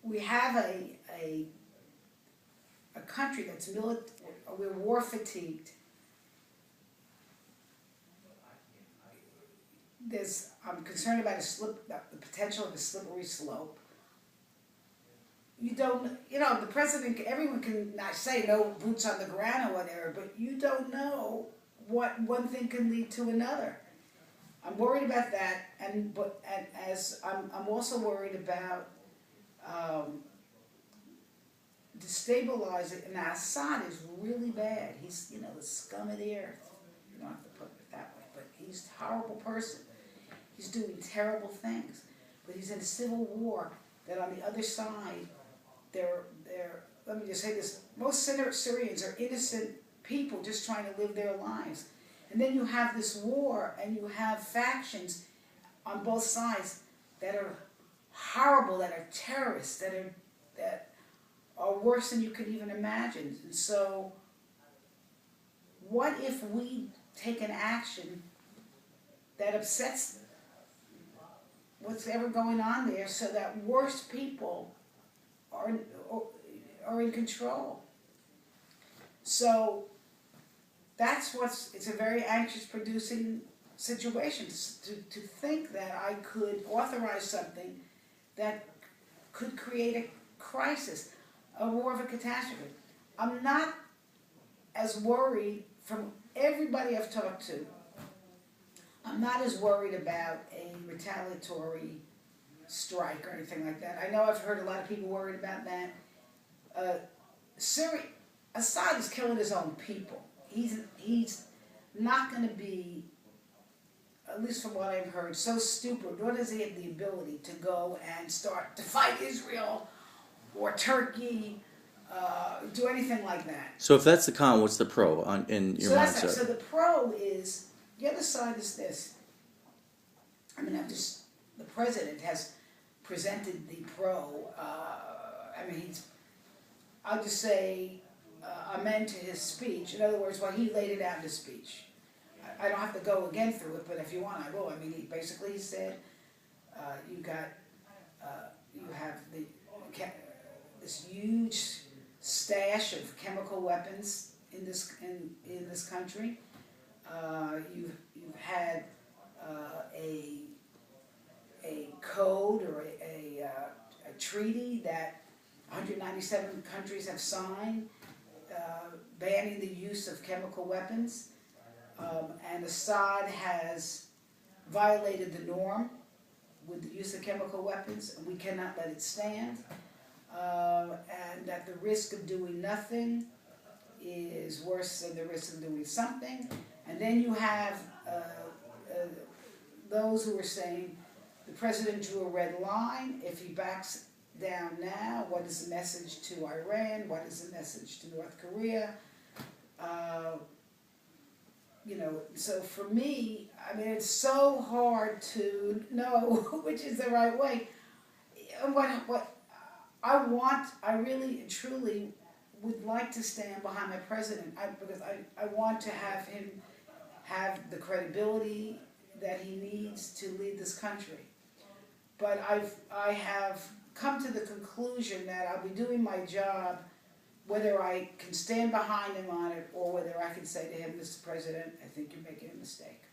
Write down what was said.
we have a country that's we're war fatigued. I'm concerned about the potential of a slippery slope. The president, everyone can not say no boots on the ground or whatever, but you don't know what one thing can lead to another. I'm worried about that, and as I'm also worried about destabilizing. And Assad is really bad. He's the scum of the earth. You don't have to put it that way, but he's a horrible person. He's doing terrible things, but he's in a civil war that on the other side, let me just say this, most Syrians are innocent people just trying to live their lives. And then you have this war, and you have factions on both sides that are horrible, that are terrorists, that are worse than you could even imagine. And so, what if we take an action that upsets what's ever going on there, so that worse people are in control? So it's a very anxious producing situation to think that I could authorize something that could create a crisis, a war of a catastrophe. I'm not as worried, from everybody I've talked to, I'm not as worried about a retaliatory strike or anything like that. I know I've heard a lot of people worried about that. Assad is killing his own people. He's not going to be, at least from what I've heard, so stupid. Nor does he have the ability to go and start to fight Israel or Turkey, do anything like that. So if that's the con, what's the pro in your mindset? So the pro is, the other side is this. The president has presented the pro. I'll just say amen to his speech. In other words, he laid it out in his speech. I don't have to go again through it, but if you want, I will. He said, you have this huge stash of chemical weapons in this country. You've had a code or a treaty that 197 countries have signed, banning the use of chemical weapons, and Assad has violated the norm with the use of chemical weapons, and we cannot let it stand, and that the risk of doing nothing is worse than the risk of doing something. And then you have those who are saying the president drew a red line. If he backs down now, what is the message to Iran? What is the message to North Korea? So for me, it's so hard to know which is the right way. And what I really and truly would like to stand behind my president, because I want to have him have the credibility that he needs to lead this country. But I have come to the conclusion that I'll be doing my job whether I can stand behind him on it or whether I can say to him, Mr. President, I think you're making a mistake.